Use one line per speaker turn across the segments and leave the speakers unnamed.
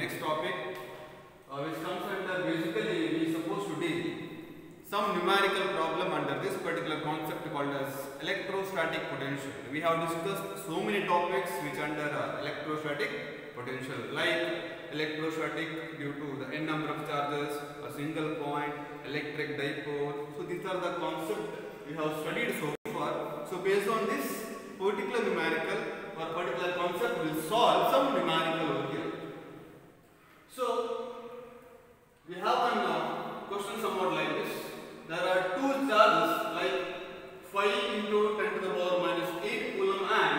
next topic, which comes under basically we supposed to deal some numerical problem under this particular concept called as electrostatic potential. We have discussed so many topics which under electrostatic potential, like electrostatic due to the n number of charges, a single point, electric dipole. So these are the concepts we have studied so far. So based on this particular numerical or particular concept, we will solve some numerical over here. So we have one question somewhat like this. There are two charges like 5 into 10 to the power minus 8 coulomb and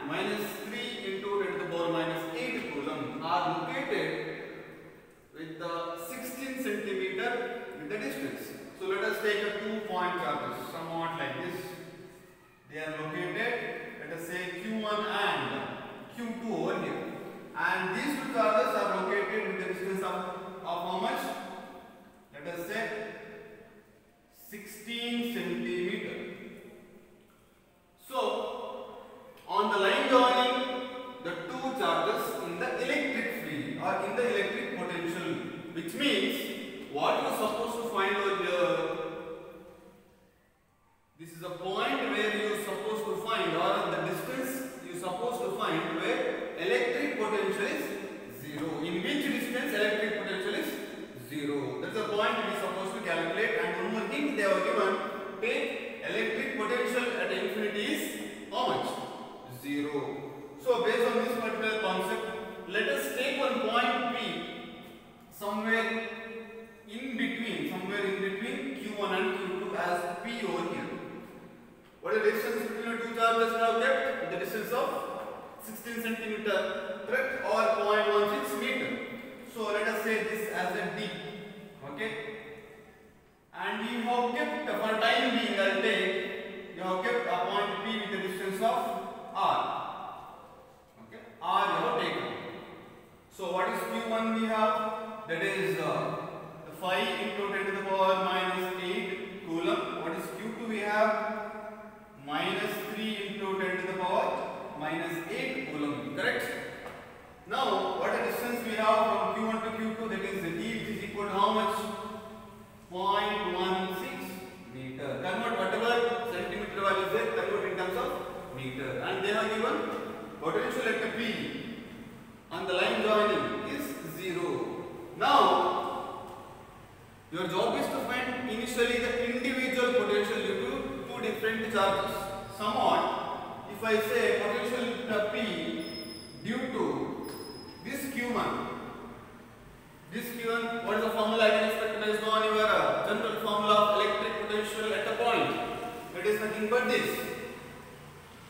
minus 3 into 10 to the power minus 8 coulomb are located with the 16 centimeter with the distance. So let us take a 2-point charges somewhat like this. They are located, let us say Q1 and Q2 over here. And these two charges are located with the distance of how much? Let us say 16 centimeter. So on the line joining the two charges in the electric field or in the electric potential, which means what you are supposed to find over here, this is a point where you are supposed to find, or the distance you are supposed to find where electric potential is 0. In which distance electric potential is 0. That's the point we are supposed to calculate. And one more thing they have given, take electric potential at infinity is how much? 0. So based on this particular concept, let us take one point P somewhere in between Q1 and Q2 as P over here. What is the distance between the two charges we have kept? The distance of 16 centimeter, correct, or 0.16 meter. So let us say this as a D. Okay. And you have kept, for time being, I'll take, you have kept a point P with the distance of R. Okay. R you have taken. So what is Q1 we have? That is the 5 into 10 to the power minus 8 coulomb. What is Q2 we have? Minus 3 into 10 to the power minus 8 coulomb. Correct? Now, what the distance we have from Q1 to Q2, that is D, which is equal to how much? 0.16 meter. Convert whatever centimeter value is there, convert in terms of meter. And they have given potential at P on the line joining is 0. Now, your job is to find initially the individual potential due to two different charges. Somewhat, if I say potential at P due to this Q1, what is the formula I can expect based on your general formula of electric potential at a point? It is nothing but this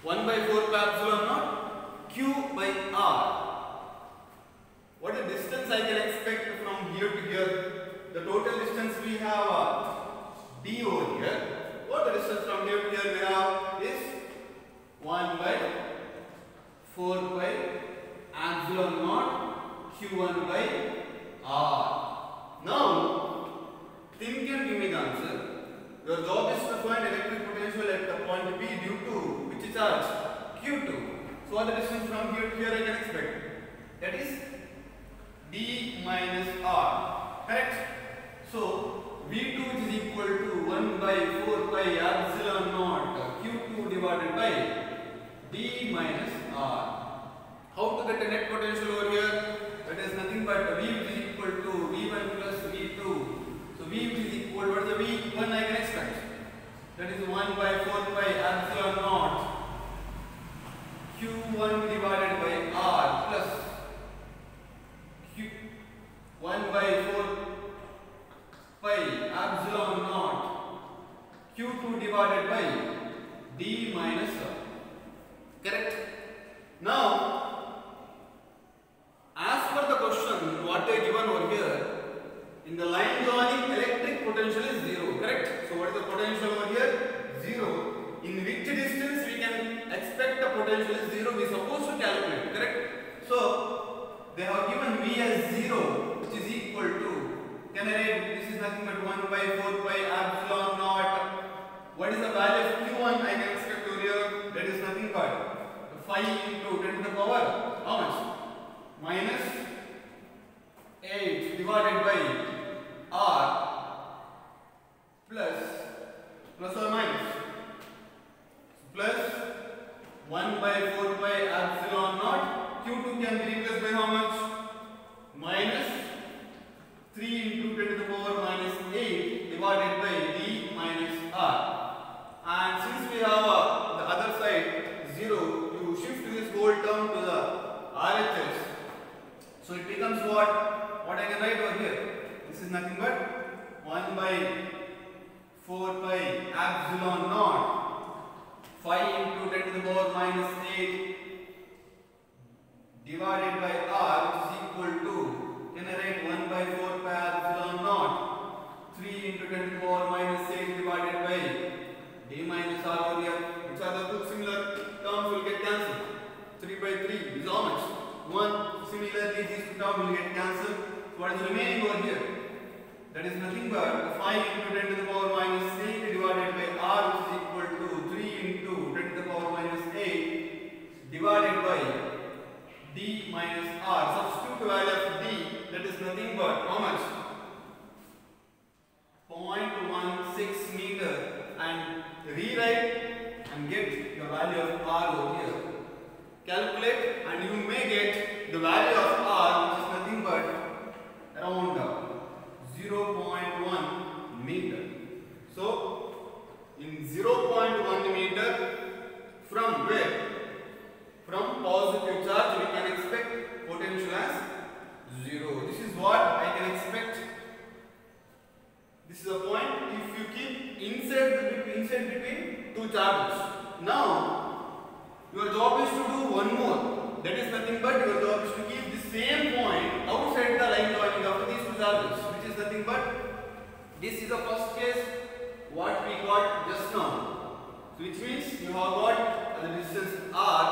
1 by 4 pi epsilon naught Q by R. What is the distance I can expect from here to here? The total distance we have D over here. What the distance from here to here we have is 1 by 4 pi epsilon naught Q1 by R. Now, think and give me the answer. Your job is to find electric potential at the point P due to which charge? Q2. So, what the distance from here to here I can expect? That is D minus R. Correct? So, V2 is equal to 1 by 4 pi epsilon naught Q2 divided by D minus R. How to get a net potential over here? That is nothing but V which is equal to V1 plus V2. So V which is equal, what is the V1 I can expect? That is 1 by 4 pi epsilon naught Q1 divided by R plus Q 1 by 4 pi epsilon naught Q2 divided by D minus R. Correct? Now, as per the question, what they given over here, in the line joining electric potential is 0, correct? So what is the potential over here? 0. In which distance we can expect the potential is 0, we are supposed to calculate, correct? So they have given V as 0, which is equal to, can I write, this is nothing but 1 by 4 pi epsilon naught. What is the value of Q1 I can expect over here? That is nothing but 5 into 10 to the power, how much? Minus So it becomes what? What I can write over here? This is nothing but 1 by 4 pi epsilon naught 5 into 10 to the power minus 8 divided by r, which is equal to, can I write 1 by 4 pi epsilon naught 3 into 10 to the power minus 8 divided by d minus r over here. Which are the two similar terms will get cancelled? 3 by 3 is how much? 1. Similarly, these two terms will get cancelled. So what is remaining over here? That is nothing but 5 into 10 to the power minus 8 divided by r, which is equal to 3 into 10 to the power minus 8 divided by d minus r. Substitute the value of d, that is nothing but how much? 0.16 meter, and rewrite and get the value of r over here. Calculate and you may get the value of r, which is nothing but around 0.1 meter. So in 0.1 meter, from where? From positive charge we can expect potential as 0. This is what I can expect. This is a point if you keep inside between two charges. Now your job is to do one more. That is nothing but your job is to keep the same point outside the line joining of these two charges, which is nothing but, this is the first case what we got just now. So which means you have got the distance r.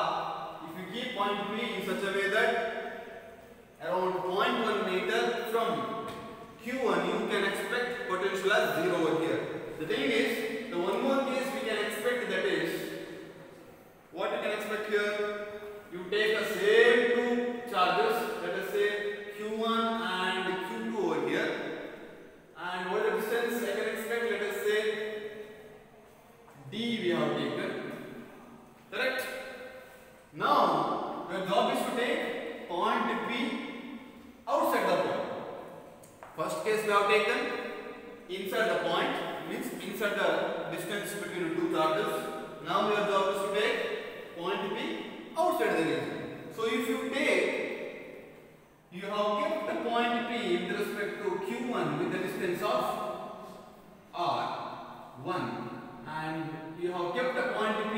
If you keep point P in such a way that around 0.1 meter from Q1 you can expect potential as 0 over here. The thing is, the one more case we can expect, that is, what you can expect here, you take the same two charges, let us say Q1 and Q2 over here, and what the distance I can expect, let us say d we have taken, correct? Now your job is to take point P outside the point. First case we have taken inside the point, means inside the distance between the two charges. Now your job is to take point P outside the region. So if you have kept the point P with respect to Q1 with the distance of r1, and you have kept the point P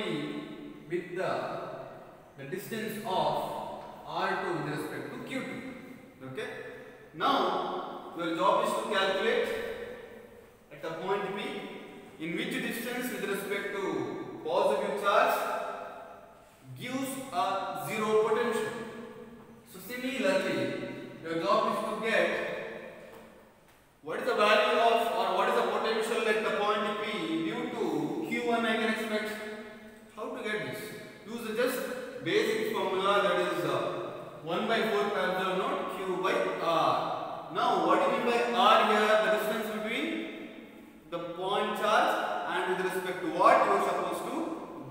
with the distance of r2 with respect to Q2. Okay. Now your job is to calculate at the point P in which distance with respect to positive charge gives a zero potential. So similarly, your job is to get what is the value of, or what is the potential at the point P due to Q1 I can expect. How to get this? Use just basic formula, that is 1 by 4 pi epsilon naught Q by r. Now what do you mean by r here? The distance between the point charge and with respect to what you are supposed to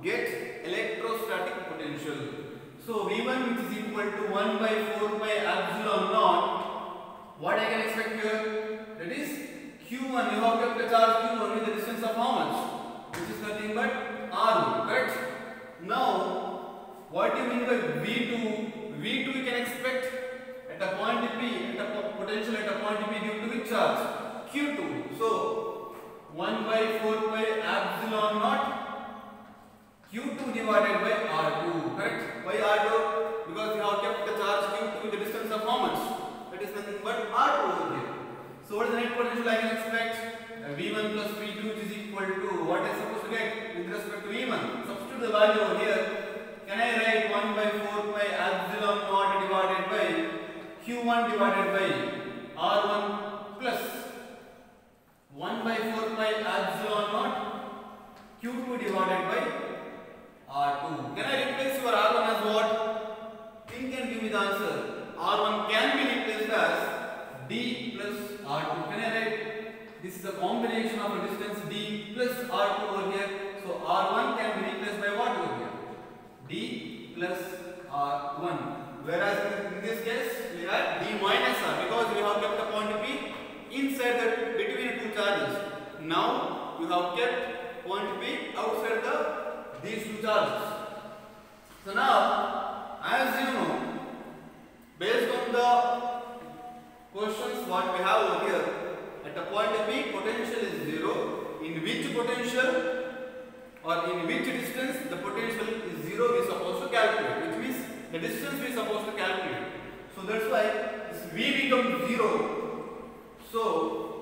get electrostatic potential. So V1, which is equal to 1 by 4 pi epsilon naught, what I can expect here? That is Q1, you have kept the charge Q1 with the distance of how much? Which is nothing but R1, right? Now what do you mean by V2? V2 you can expect at the point P, at the potential at the point P due to which charge? Q2. So 1 by 4 pi epsilon naught Q2 divided by R2, correct? Why R2? Because we have kept the charge Q2 with the distance of how much? That is nothing but R2 over here. So what is the net potential I can expect? V1 plus V2, which is equal to what I am supposed to get with respect to V1. Substitute the value over here. Can I write 1 by 4 pi epsilon naught divided by Q1 divided by R1 plus 1 by 4 pi epsilon naught Q2 divided by R2. Can I replace your R1 as what? Think and give me the answer. R1 can be replaced as D plus R2. Can I write? This is a combination of a distance D plus R2 over here. So R1 can be replaced by what over here? D plus R1. Whereas in this case we have D minus R, because we have kept the point P inside the between two charges. Now you have kept point P outside these two charges. So now, as you know, based on the we are supposed to calculate. So that's why this V becomes 0. So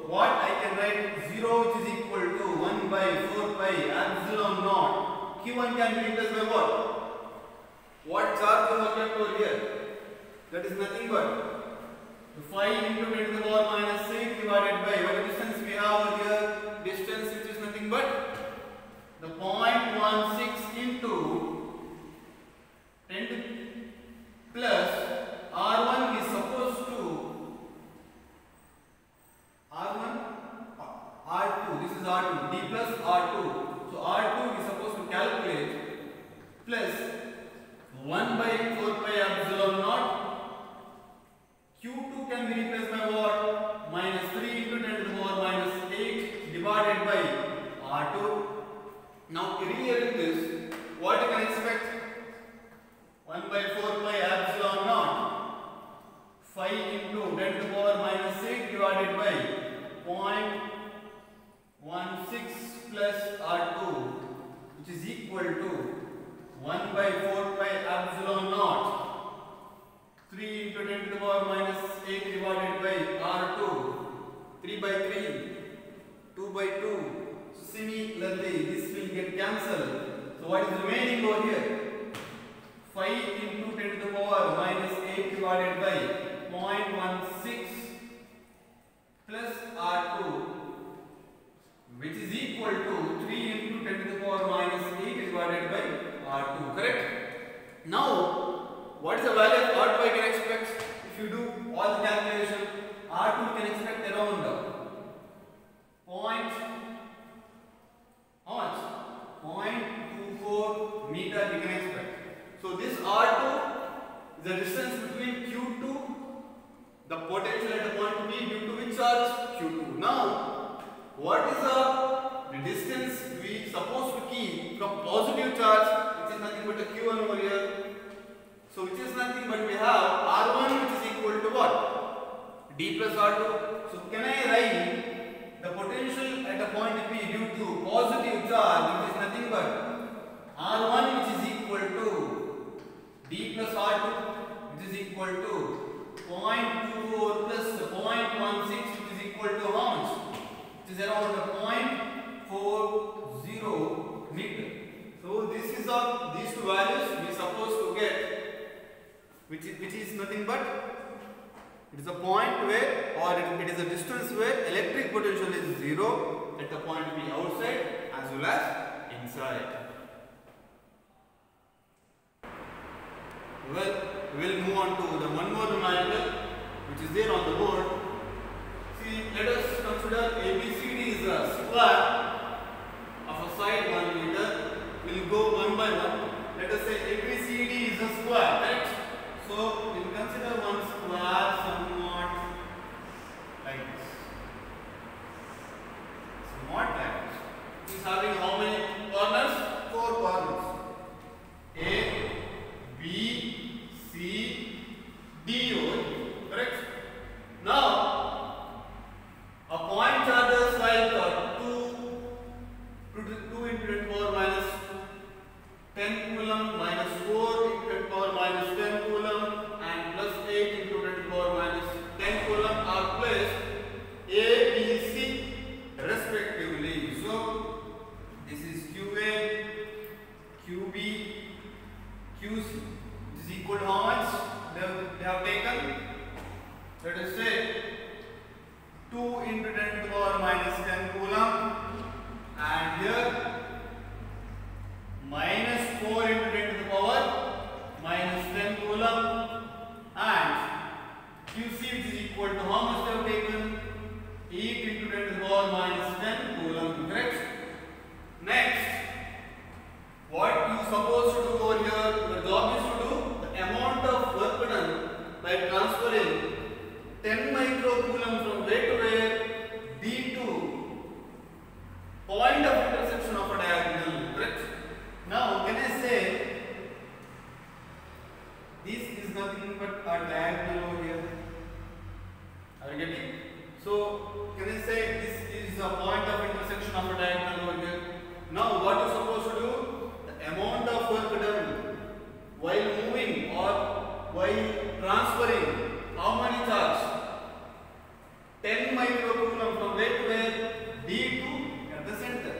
what I can write 0 which is equal to 1 by 4 pi epsilon naught. Q1 can be replaced by what? What charge you have kept over here? That is nothing but 5 into 10 to the power minus 6 divided by what distance we have over here? Distance which is nothing but the 0.16 into 10 to plus R1 is supposed to R1 R2, this is R2, D plus R2. So R2 is supposed to calculate plus 1 by 4 pi epsilon naught. Q2 can be replaced by what? Minus 3 into 10 to the power minus 8 divided by R2. Now rearrange this, what you can expect? 1 by 4 pi epsilon naught 5 into 10 to the power minus 8 divided by 0.16 plus R2 which is equal to 1 by 4 pi epsilon naught 3 into 10 to the power minus 8 divided by R2 3 by 3 2 by 2. So similarly this will get cancelled. So what is remaining over here? 5 into 10 to the power minus 8 divided by 0.16 plus R2 which is equal to 3 into 10 to the power minus 8 divided by R2. Correct? Now what is the value of R2 I can expect? If you do all the calculation, R2 can expect around how much? 0.24 meter we can expect. So this R2 is the distance between Q2, the potential at the point P due to which charge? Q2. Now, what is the distance we supposed to keep from positive charge, which is nothing but a Q1 over here. So which is nothing but we have R1 which is equal to what? D plus R2. So can I write the potential at a point P due to positive charge which is nothing but R1 which is equal to D plus R2 which is equal to 0.24 plus 0.16 which is equal to how much? Which is around 0.40 meter. So this is these two values we are supposed to get, which is nothing but it is a point where, or it is a distance where electric potential is 0 at the point P outside as well as inside. Well, we will move on to the one more reminder which is there on the board. See, let us consider ABCD is a square of a side 1 meter. We will go one by one. Let us say ABCD is a square, right? So we will consider one square somewhat like this. Somewhat like this. It is having how many corners? 4 corners. A, B, C, D over here. Correct? Now, a point charges like 2 into 10 to the power minus 10 coulomb minus 4 into 10 to the power minus 10 coulomb and plus 8 into 10 to the power minus 10 coulomb are placed A, B, C respectively. So this is QA, QB, QC, which is equal to how much they have taken? Let us say 2 into 10 to the power minus 10 coulomb and here minus 4 into 10 to the power minus 10 coulomb and QC which is equal to how much they have taken? 8 into 10 to the power minus 10 coulomb. Correct? Next, what you supposed to do over here? Your job is to do the amount of work done by transferring 10 microcoulomb from where to where? D to point of intersection of a diagonal. Correct? Now, can I say this is nothing but a diagonal over here? Are you getting? So, can I say this is a point of intersection of a diagonal over here? Now, what you supposed to do? The amount of work done while moving or while transferring how many charge? 10 microcoulomb from where to where? D to at the center.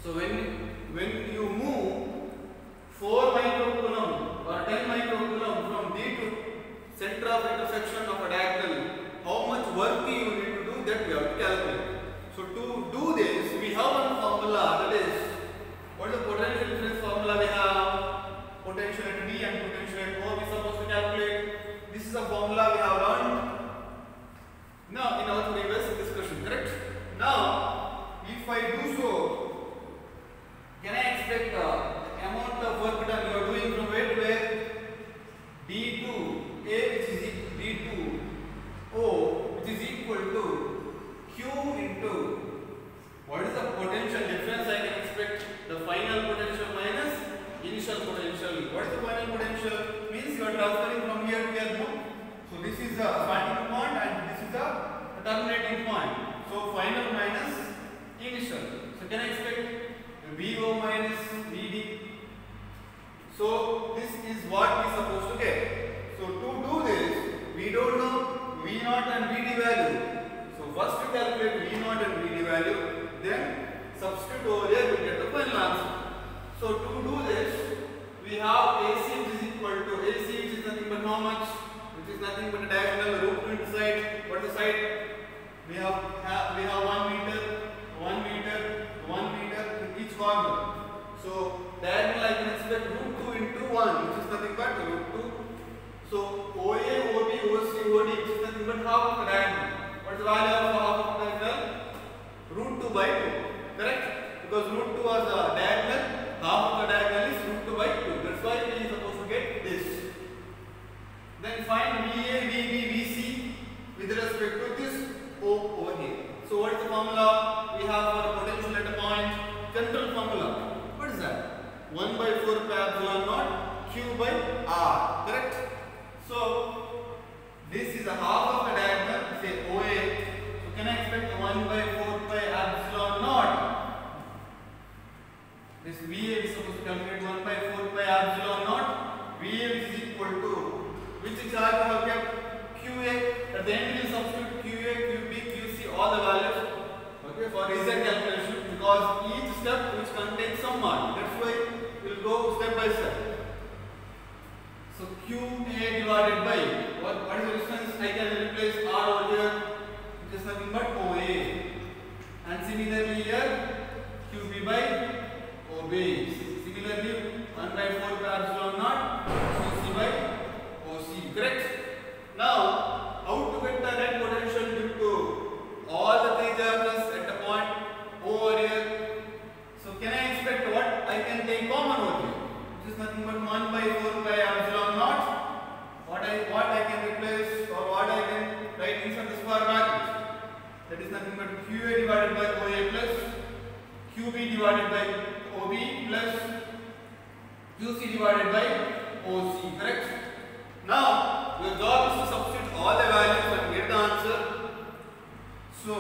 So when you move 4 microcoulomb or 10 microcoulomb from D to center of intersection of a diagonal, how much work you need to do, that we have to calculate. So to do this, we have one formula, that is, what is the potential difference formula we have? Potential at D and potential at O we are supposed to calculate. This is a formula we have learned now in our previous discussion, correct? Now, if I do so, can I expect the amount of work done you are doing from where to where? D to A, which is D to O, which is equal to Q into, what is the potential difference I can expect? The final potential minus initial potential. What is the final potential? Means you are transferring from here to here. So this is the starting point and this is the terminating point. So final minus initial. So can I expect VO minus VD? So this is what we are supposed to get. So to do this, we don't know V0 and VD value. So first we calculate V0 and VD value, then substitute over here, we get the final answer. So to do this, we have AC which is equal to AC, which is nothing but how much? Which is nothing but a diagonal root 2 into side. What is the side? We have 1 meter, 1 meter, 1 meter in each corner. So diagonal I can expect root 2 into 1, which is nothing but root 2. So OA, OB, OC, OD, which is nothing but half of the diagonal. What is the value of half of the diagonal? Root 2 by 2. Correct? Because root 2 was the diagonal, half of the diagonal is root 2 by 2. That's why we are supposed to get this. Then find VA, VB, VC with respect to this O over here. So what is the formula we have for a potential at a point? General formula. What is that? 1 by 4 pi epsilon naught Q by R. Correct? So this is a half of the diagonal, say OA. So can I expect 1 by 4 pi epsilon naught? This VA is supposed to calculate 1 by 4 pi epsilon naught. VA is equal to which charge we have kept? QA. At the end we will substitute QA, QB, QC, all the values. Okay, for exact calculation, because each step which contains some mark. That's why we will go step by step. So QA divided by what is the distance? I can replace R over here, which is nothing but OA. And similarly here QB by OB. Similarly 1 by 4 pi epsilon naught QC by OC. Correct? Now, how to get the net potential due to all the three charges at a point over here? So can I expect what I can take common over here? Which is nothing but 1 by 4 pi epsilon naught. What I can replace or what I can write inside the square bracket? That is nothing but QA divided by OA plus QB divided by OB plus QC divided by OC. Correct? Now, your job is to substitute all the values and get the answer. So,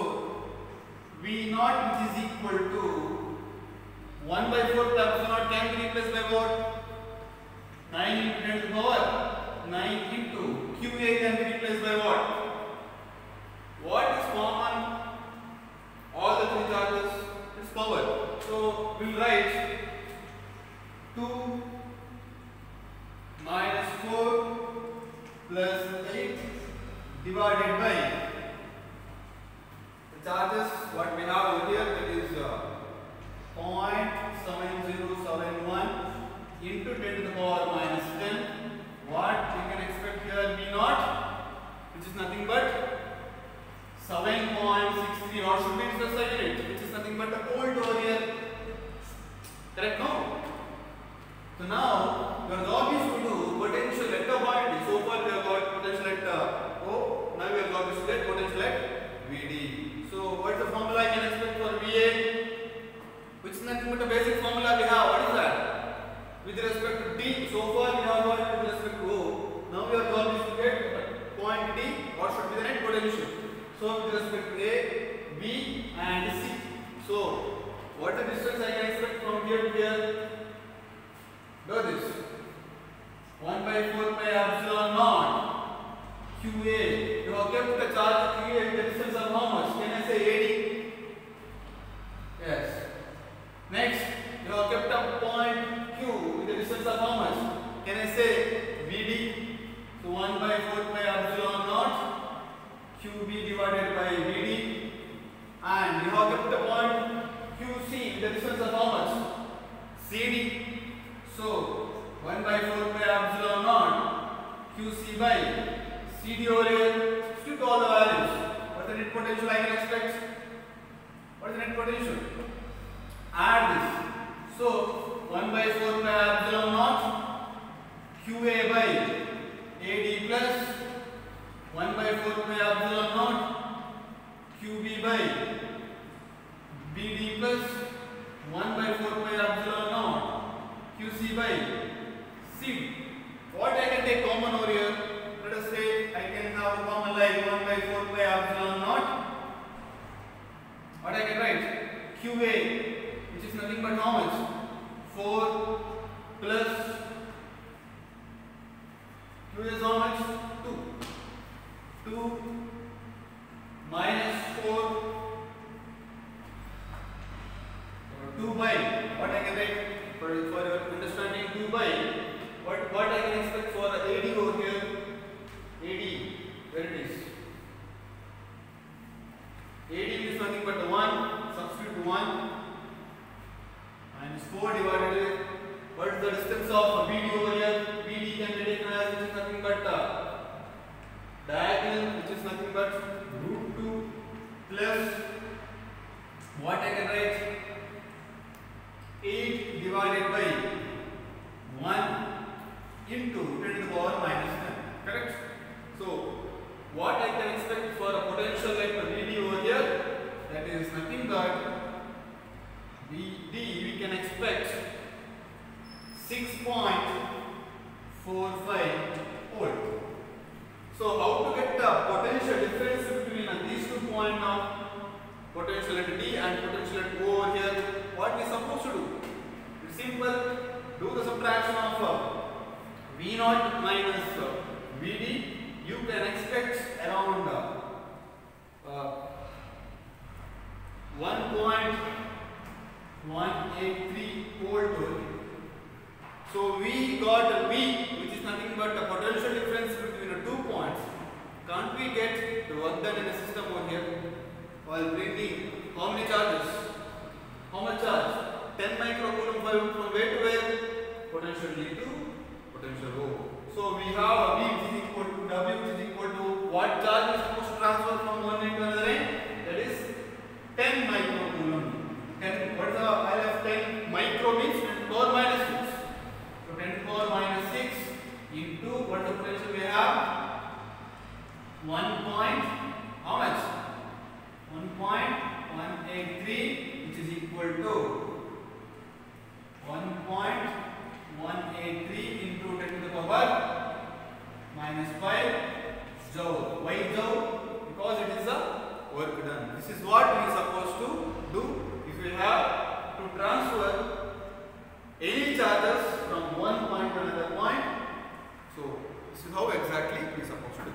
V0 which is equal to 1 by 4 pi epsilon naught can be replaced by what? 9 into 10 to the power 9 into QA can be replaced by what? What is common? All the three charges is power. So, we will write 2 minus 4 plus 8 divided by the charges what we have over here, that is 0.7071 into 10 to the power minus 10. What we can expect here? V0, which is nothing but 7.63, or should be its SI unit, which is nothing but the volt over here. Correct? No? So now your job is to do potential at the point. So far we have got potential at O. Now your job is to get potential at VD. So what is the formula I can expect for VA? Which is nothing but the basic formula we have. What is that? With respect to D. So far we have got with respect to O. Now your job is to get point D. What should be the net potential? So with respect to A, B and C. So what the distance I can expect from here to here? Do this. 1 by 4 pi epsilon QA. You have kept the charge QA with the distance of how much? Can I say AD? Yes. Next, you have kept a point Q with the distance of how much? Can I say VD? So 1 by 4 pi epsilon naught QB divided by VD. And you have kept the point QC with the distance of how much? CD. So 1 by 4 pi epsilon naught QC by CD over here. Substitute all the values. What is the net potential I can expect? What is the net potential? Add this. So 1 by 4 pi epsilon naught QA by AD plus 1 by 4 pi epsilon naught QB by BD plus 1 by 4 pi epsilon naught QC by CD. What I can take common over here? Let us say I can have a common like 1 by 4 pi epsilon naught. What I can write? QA, which is nothing but how much? 4 plus Q is how much? 2. 2 minus 4 2 by what I can write for your understanding 2 by what I can expect for AD over here. AD, where it is? AD is nothing but 1, substitute 1 minus 4 divided with what is the distance of BD over here? BD can be taken as which is nothing but diagonal, which is nothing but root 2 plus what I can write? 8 divided by 1 into 10 to the power minus 10. Correct? So, what I can expect for a potential like the VD over here, that is nothing but VD, we can expect 6.45 volt. So, how to get the potential difference between these 2 points now? Potential at D and potential at O over here. What we supposed to do? It's simple. Do the subtraction of V0 minus VD. You can expect around 1.183 volt. So we got a V, which is nothing but the potential difference between the 2 points. Can't we get the work done in the system over here? While bringing how many charges? How much charge? 10 microcoulomb from where to where? Potential D to potential O. So we have a V which is equal to W which is equal to what charge is supposed to transfer from one end to another end? That is 10 microcoulomb. 10. What is the value of 10 micro means 10 to the power minus 6. So 10 to the power minus 6 into what the potential we have? 1 point how much? 1.183 which is equal to 1.183 into 10 to the power minus 5 joule. Why joule? Because it is a work done. This is what we are supposed to do if we have to transfer any charges from one point to another point. So this is how exactly we are supposed to do.